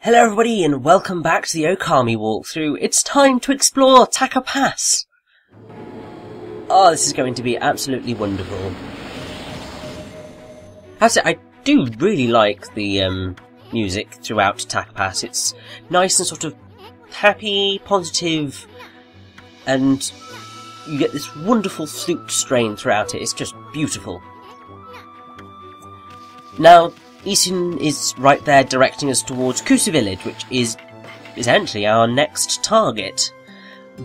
Hello everybody and welcome back to the Okami walkthrough. It's time to explore Taka Pass! Oh, this is going to be absolutely wonderful. I do really like the music throughout Taka Pass. It's nice and sort of happy, positive, and you get this wonderful flute strain throughout it. It's just beautiful. Now, Isun is right there directing us towards Kusa Village, which is essentially our next target.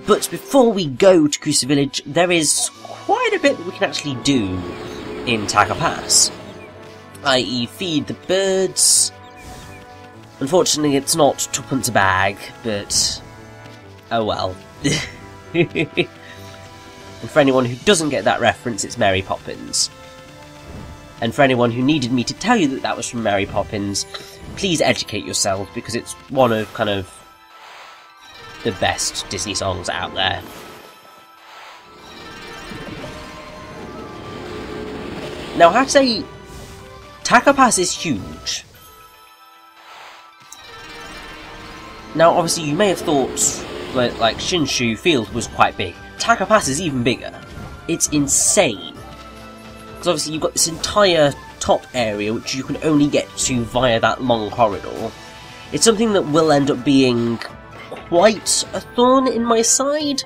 But before we go to Kusa Village, there is quite a bit that we can actually do in Taka Pass. I.e. feed the birds. Unfortunately, it's not tuppence a bag, but oh well. And for anyone who doesn't get that reference, it's Mary Poppins. And for anyone who needed me to tell you that that was from Mary Poppins, please educate yourself, because it's one of kind of the best Disney songs out there. Now, I have to say, Taka Pass is huge. Now, obviously, you may have thought that, like, Shinshu Field was quite big. Taka Pass is even bigger. It's insane. Because obviously you've got this entire top area which you can only get to via that long corridor. It's something that will end up being quite a thorn in my side,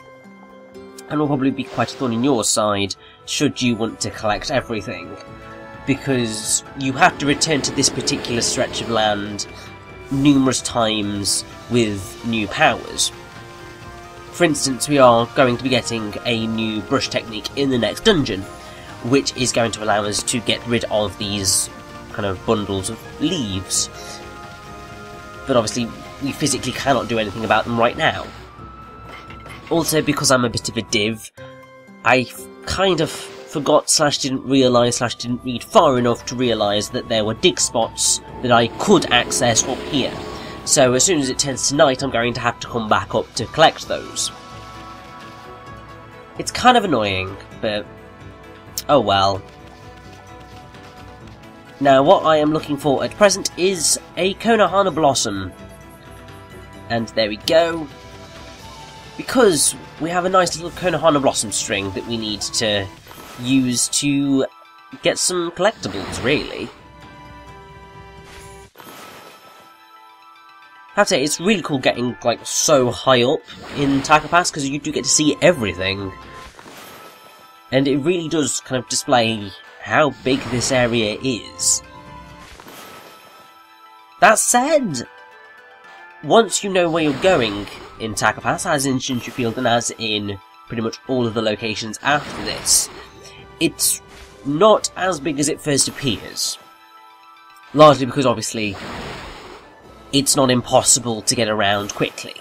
and will probably be quite a thorn in your side should you want to collect everything, because you have to return to this particular stretch of land numerous times with new powers. For instance, we are going to be getting a new brush technique in the next dungeon, which is going to allow us to get rid of these kind of bundles of leaves. But obviously, we physically cannot do anything about them right now. Also, because I'm a bit of a div, I kind of forgot / didn't realise / didn't read far enough to realise that there were dig spots that I could access up here. So as soon as it turns to night, I'm going to have to come back up to collect those. It's kind of annoying, but oh well. Now, what I am looking for at present is a Konohana Blossom. And there we go. Because we have a nice little Konohana Blossom string that we need to use to get some collectibles, really. I have to say, it's really cool getting, like, so high up in Taka Pass, because you do get to see everything. And it really does kind of display how big this area is. That said, once you know where you're going in Taka Pass, as in Shinshu Field and as in pretty much all of the locations after this, it's not as big as it first appears. Largely because, obviously, it's not impossible to get around quickly.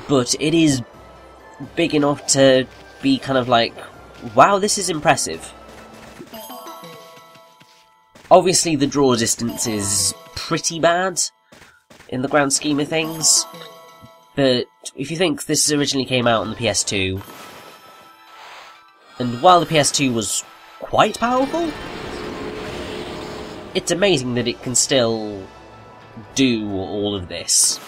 But it is big enough to be kind of like, wow, this is impressive. Obviously the draw distance is pretty bad in the grand scheme of things, but if you think this originally came out on the PS2, and while the PS2 was quite powerful, it's amazing that it can still do all of this.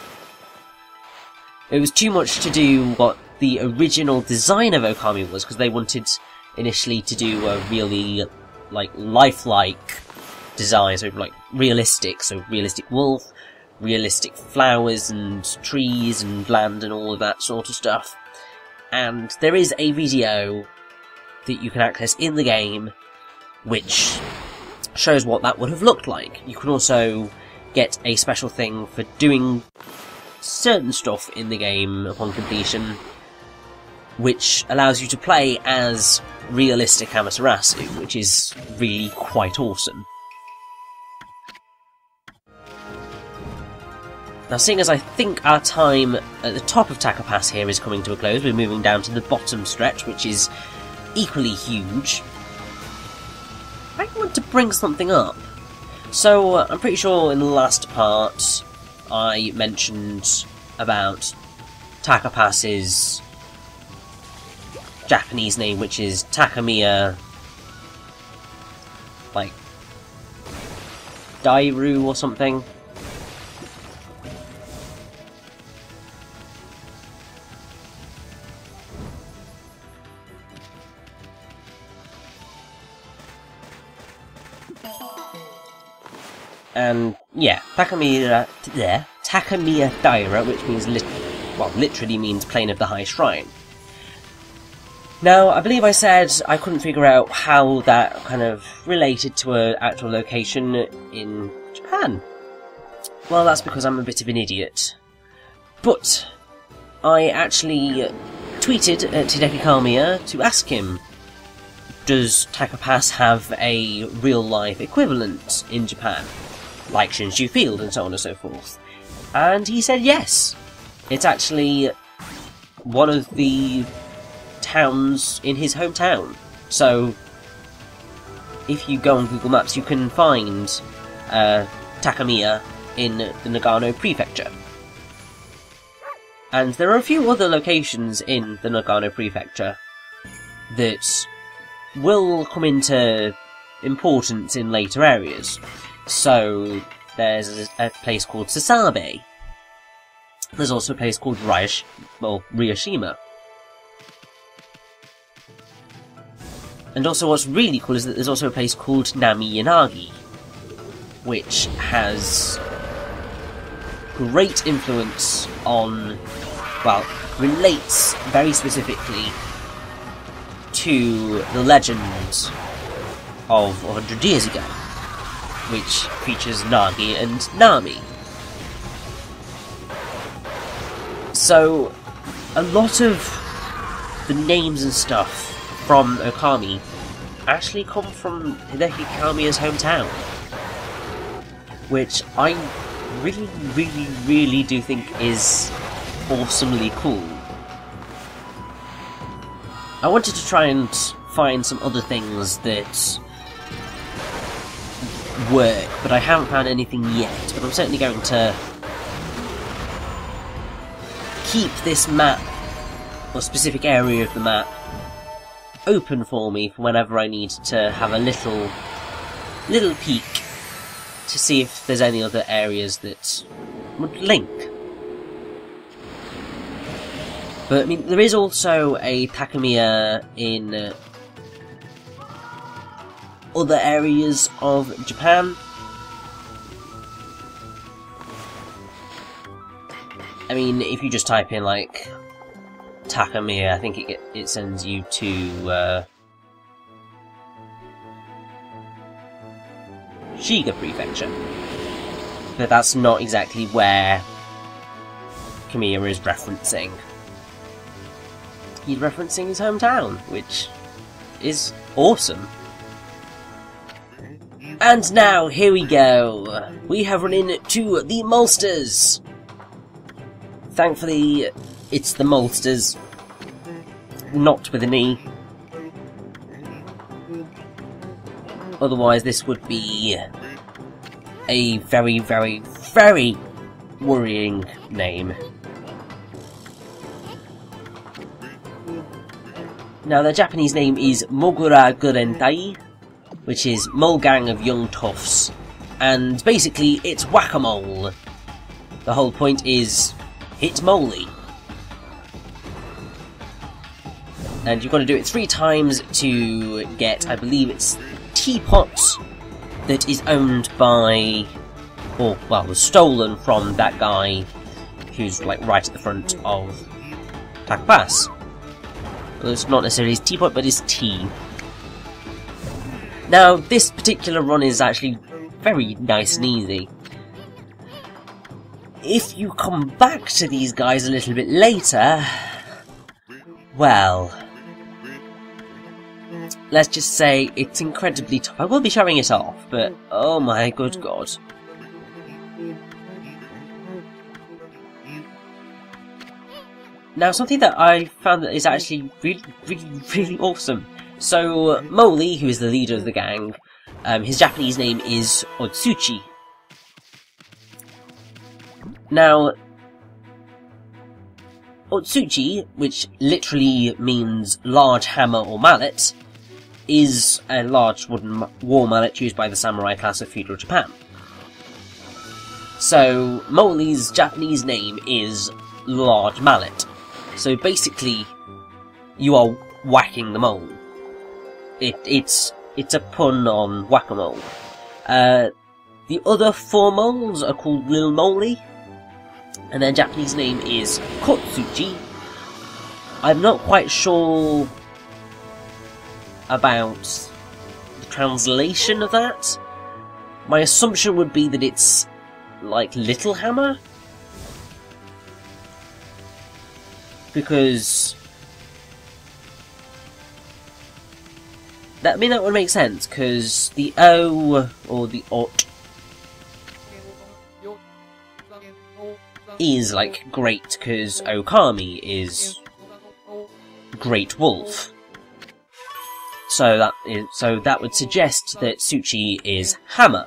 It was too much to do what the original design of Okami was, because they wanted initially to do a really, like, lifelike design, so, like, realistic, so realistic wolf, realistic flowers and trees and land and all of that sort of stuff. And there is a video that you can access in the game which shows what that would have looked like. You can also get a special thing for doing certain stuff in the game upon completion, which allows you to play as realistic Amaterasu, which is really quite awesome. Now, seeing as I think our time at the top of Taka Pass here is coming to a close, we're moving down to the bottom stretch, which is equally huge. I want to bring something up. So, I'm pretty sure in the last part I mentioned about Taka Pass's Japanese name, which is Takamiya, like, Dairu or something. And yeah, Takamiya Daira, which means literally means Plain of the High Shrine. Now, I believe I said I couldn't figure out how that kind of related to an actual location in Japan. Well, that's because I'm a bit of an idiot. But I actually tweeted at Hideki Kamiya to ask him, does Taka Pass have a real-life equivalent in Japan? Like Shinshu Field and so on and so forth. And he said yes. It's actually one of the towns in his hometown. So, if you go on Google Maps, you can find Takamiya in the Nagano Prefecture. And there are a few other locations in the Nagano Prefecture that will come into importance in later areas. So, there's a place called Sasabe. There's also a place called Ryoshima. And also what's really cool is that there's also a place called Nami Yanagi, which has great influence on, well, relates very specifically to the legend of 100 years ago, which features Nagi and Nami. So, a lot of the names and stuff from Okami actually come from Hideki Kamiya's hometown, which I really do think is awesomely cool. I wanted to try and find some other things that work, but I haven't found anything yet, but I'm certainly going to keep this map, or specific area of the map, open for me for whenever I need to have a little peek to see if there's any other areas that would link. But I mean, there is also a Takamiya in other areas of Japan. I mean, if you just type in like Takamiya, I think it sends you to Shiga Prefecture. But that's not exactly where Kamiya is referencing. He's referencing his hometown, which is awesome. And now, here we go. We have run into the Molsters. Thankfully, it's the Molsters, not with an E. Otherwise, this would be a very worrying name. Now, their Japanese name is Mogura Gurentai, which is Mole Gang of Young Toughs, and basically it's whack-a-mole. The whole point is hit Moley. And you've got to do it 3 times to get, I believe it's Teapot, that is owned by, or, well, was stolen from that guy who's, like, right at the front of Taka Pass. Well, it's not necessarily his teapot, but his tea. Now, this particular run is actually very nice and easy. If you come back to these guys a little bit later, well, let's just say it's incredibly tough. I will be showing it off, but oh my good god. Now, something that I found that is actually really awesome. So, Moley, who is the leader of the gang, his Japanese name is Otsuchi. Now, Otsuchi, which literally means large hammer or mallet, is a large wooden war mallet used by the samurai class of feudal Japan. So, Mole's Japanese name is Large Mallet. So basically, you are whacking the mole. It's a pun on whack-a-mole. The other 4 moles are called Lil Moly, and their Japanese name is Kotsuchi. I'm not quite sure about the translation of that. My assumption would be that it's like Little Hammer, because that would make sense, because the O or the Ot is like great, because Okami is Great Wolf. So that would suggest that Tsuchi is hammer.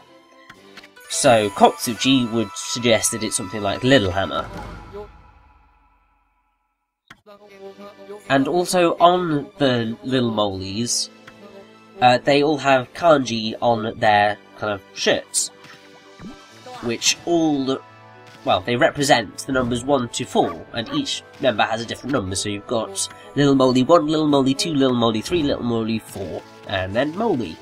So Kotsuchi would suggest that it's something like Little Hammer. And also on the Little Molies, they all have kanji on their kind of shirts, which they represent the numbers 1 to 4, and each member has a different number. So you've got Little Moly 1, Little Moly 2, Little Moly 3, Little Moly 4, and then Moly.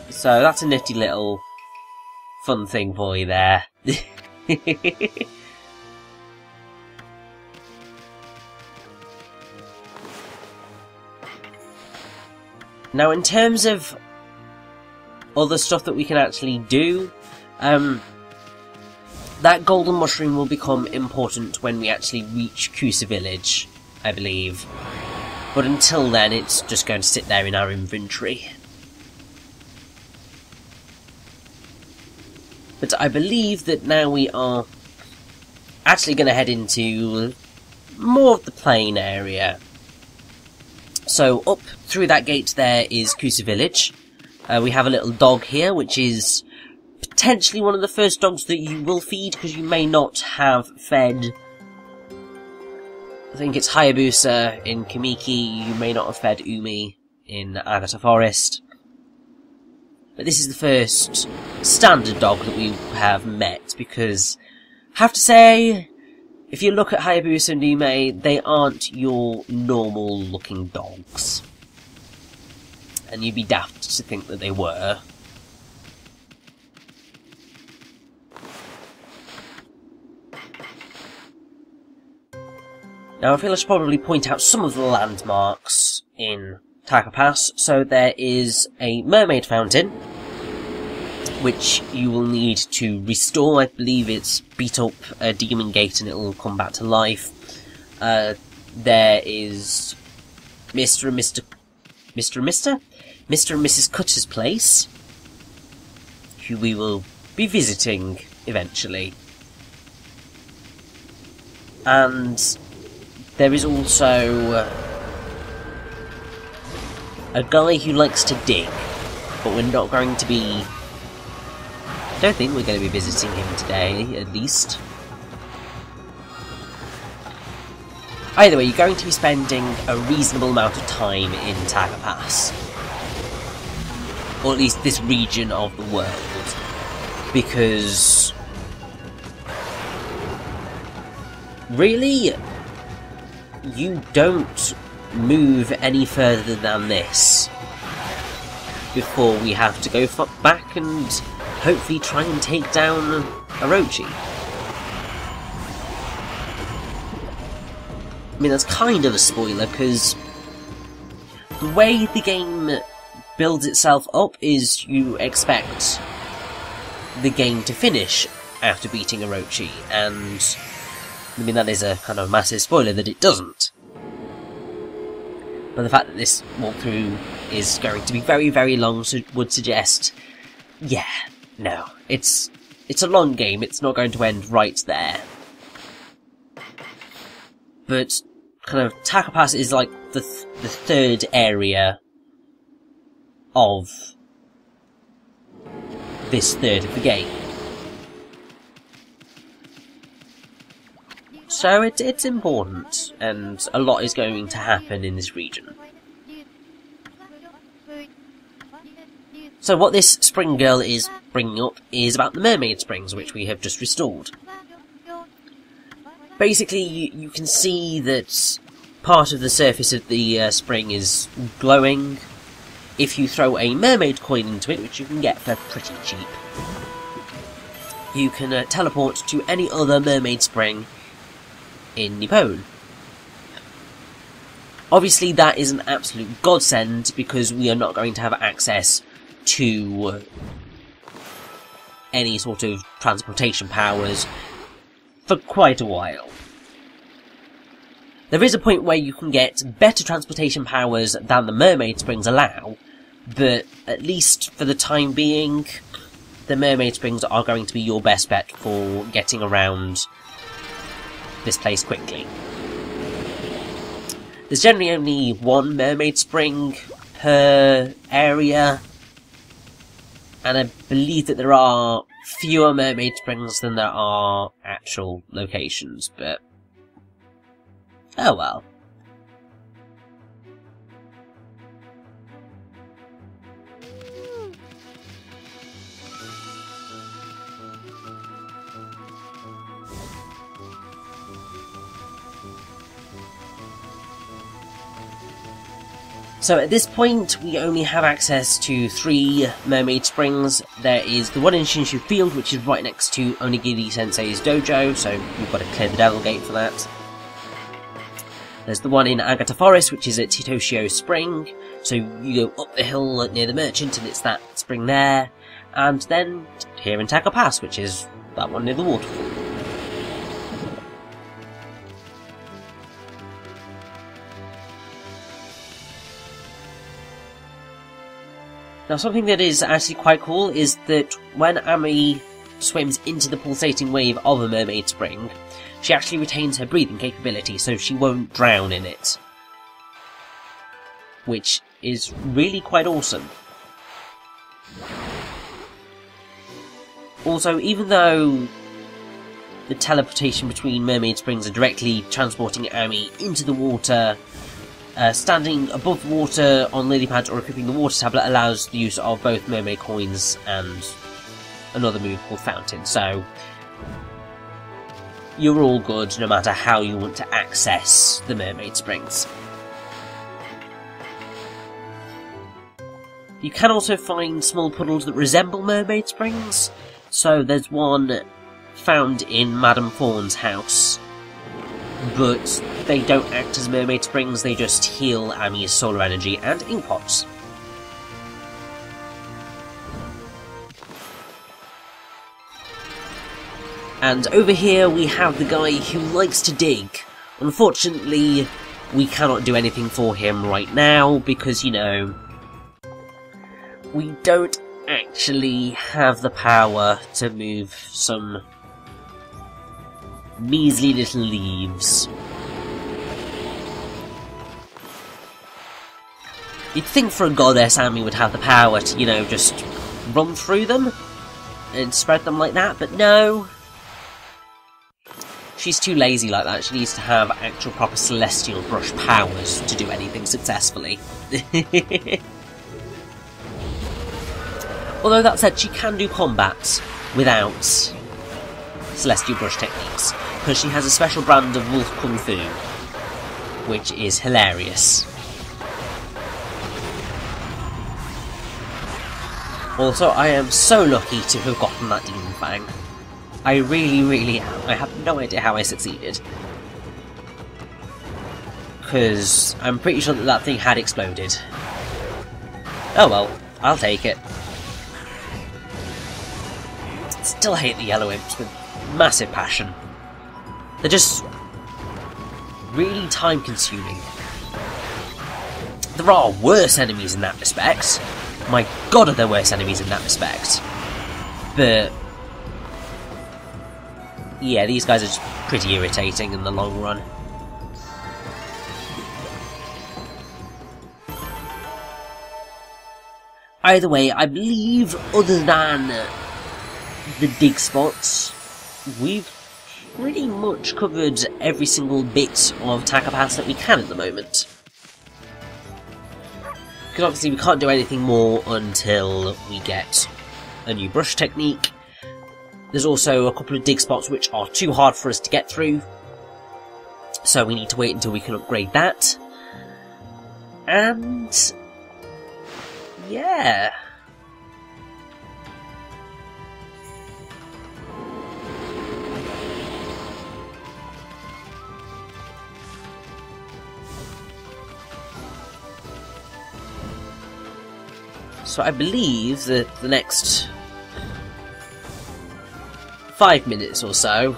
So that's a nifty little fun thing for you there. Now, in terms of other stuff that we can actually do, that golden mushroom will become important when we actually reach Kusa Village, I believe. But until then, it's just going to sit there in our inventory. But I believe that now we are actually going to head into more of the plain area. So up through that gate there is Kusa Village. We have a little dog here, which is potentially one of the first dogs that you will feed, because you may not have fed... I think it's Hayabusa in Kamiki, you may not have fed Umi in Agata Forest. But this is the first standard dog that we have met, because I have to say, if you look at Hayabusa and Ume, they aren't your normal looking dogs. And you'd be daft to think that they were. Now I feel I should probably point out some of the landmarks in Taka Pass. So there is a mermaid fountain, which you will need to restore. I believe it's beat up a demon gate and it will come back to life. There is Mr. and Mrs. Cutter's place, who we will be visiting eventually. And there is also a guy who likes to dig, but we're not going to be... I don't think we're going to be visiting him today, at least. Either way, you're going to be spending a reasonable amount of time in Taka Pass. Or at least this region of the world. Because... really, you don't move any further than this before we have to go back and hopefully try and take down Orochi. I mean, that's kind of a spoiler, because the way the game builds itself up is you expect the game to finish after beating Orochi, and I mean, that is a kind of massive spoiler that it doesn't. But the fact that this walkthrough is going to be very, very long would suggest, yeah, no, it's a long game, it's not going to end right there. But kind of Taka Pass is like the third area of this third of the game. So it's important, and a lot is going to happen in this region. So what this spring girl is bringing up is about the mermaid springs, which we have just restored. Basically, you can see that part of the surface of the spring is glowing. If you throw a mermaid coin into it, which you can get for pretty cheap, you can teleport to any other mermaid spring in Nippon. Obviously, that is an absolute godsend, because we are not going to have access to any sort of transportation powers for quite a while. There is a point where you can get better transportation powers than the mermaid springs allow, but at least for the time being, the mermaid springs are going to be your best bet for getting around this place quickly. There's generally only one mermaid spring per area, and I believe that there are fewer mermaid springs than there are actual locations, but oh well. So at this point, we only have access to 3 mermaid springs. There is the one in Shinshu Field, which is right next to Onigiri Sensei's dojo, so we've got to clear the Devil Gate for that. There's the one in Agata Forest, which is at Hitoshio Spring, so you go up the hill near the merchant and it's that spring there. And then here in Taka Pass, which is that one near the waterfall. Now, something that is actually quite cool is that when Ami swims into the pulsating wave of a mermaid spring, she actually retains her breathing capability, so she won't drown in it. Which is really quite awesome. Also, even though the teleportation between mermaid springs are directly transporting Ami into the water, standing above the water on lily pads or equipping the water tablet allows the use of both mermaid coins and another move called Fountain, so you're all good no matter how you want to access the mermaid springs. You can also find small puddles that resemble mermaid springs, so there's one found in Madame Fawn's house, but they don't act as mermaid springs, they just heal Ami's solar energy and ink pots. And over here we have the guy who likes to dig. Unfortunately, we cannot do anything for him right now because, you know, we don't actually have the power to move some measly little leaves. You'd think for a goddess Ami would have the power to, you know, just run through them and spread them like that, but no. She's too lazy like that. She needs to have actual proper celestial brush powers to do anything successfully. Although that said, she can do combat without celestial brush techniques, because she has a special brand of wolf kung fu, which is hilarious. Also, I am so lucky to have gotten that Demon Fang. I really am. I have no idea how I succeeded. Because I'm pretty sure that that thing had exploded. Oh well, I'll take it. Still hate the yellow imps with massive passion. They're just really time-consuming. There are worse enemies in that respect. My god, are there worse enemies in that respect. But yeah, these guys are just pretty irritating in the long run. Either way, I believe, other than the dig spots, we've pretty much covered every single bit of Taka Pass that we can at the moment. Because obviously we can't do anything more until we get a new brush technique. There's also a couple of dig spots which are too hard for us to get through, so we need to wait until we can upgrade that. And yeah. So I believe that the next 5 minutes or so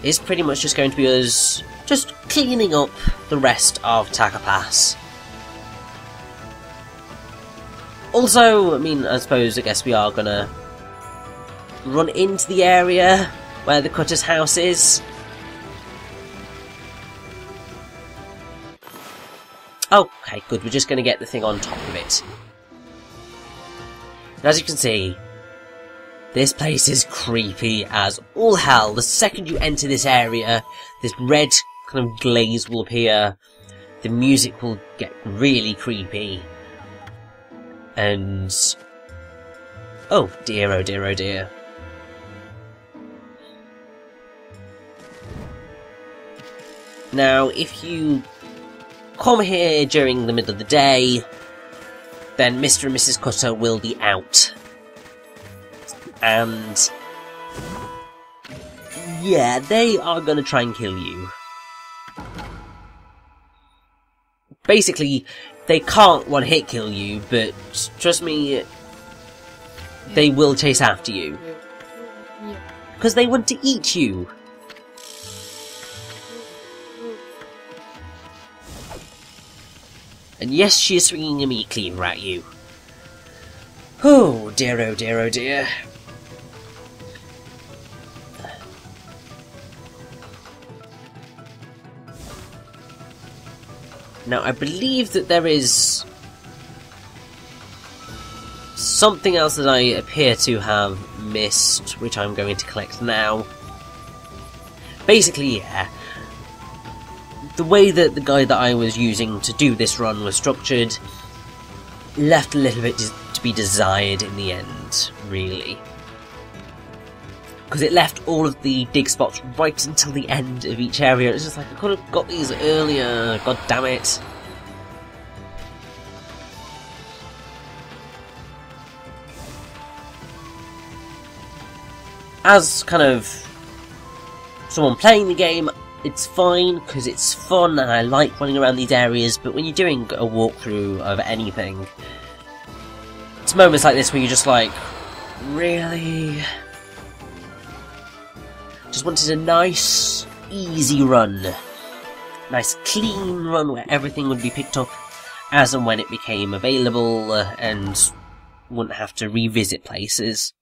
is pretty much just going to be us just cleaning up the rest of Taca Pass. Also, I mean, I guess we are gonna run into the area where the Cutter's house is. Okay, good, we're just gonna get the thing on top of it. As you can see, this place is creepy as all hell. The second you enter this area, this red kind of glaze will appear, the music will get really creepy, and oh dear, oh dear, oh dear. Now, if you come here during the middle of the day, then Mr. and Mrs. Cutter will be out. And yeah, they are gonna try and kill you. Basically, they can't one-hit kill you, but trust me, they will chase after you. Because they want to eat you. And yes, she is swinging a meat cleaver at you. Oh dear, oh dear, oh dear. Now, I believe that there is something else that I appear to have missed, which I'm going to collect now. Basically, yeah. The way that the guide that I was using to do this run was structured left a little bit to be desired in the end, really. Because it left all of the dig spots right until the end of each area. It's just like, I could have got these earlier, god damn it. As kind of someone playing the game, it's fine, because it's fun and I like running around these areas, but when you're doing a walkthrough of anything, it's moments like this where you're just like, really? Just wanted a nice, easy run. Nice, clean run where everything would be picked up as and when it became available, and wouldn't have to revisit places.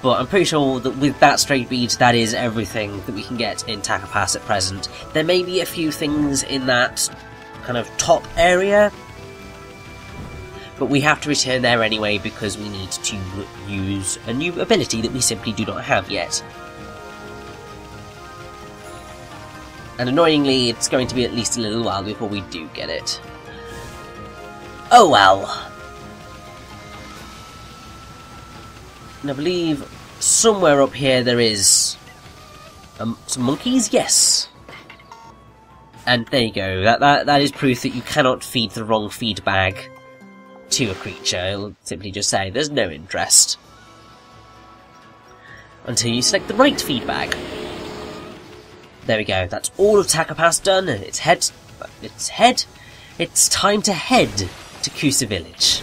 But I'm pretty sure that with that straight beat, that is everything that we can get in Taca Pass at present. There may be a few things in that kind of top area, but we have to return there anyway because we need to use a new ability that we simply do not have yet. And annoyingly, it's going to be at least a little while before we do get it. Oh well. And I believe somewhere up here there is some monkeys, yes. And there you go. That is proof that you cannot feed the wrong feed bag to a creature. It'll simply just say there's no interest until you select the right feed bag. There we go. That's all of Taca Pass done. It's time to head to Kusa Village.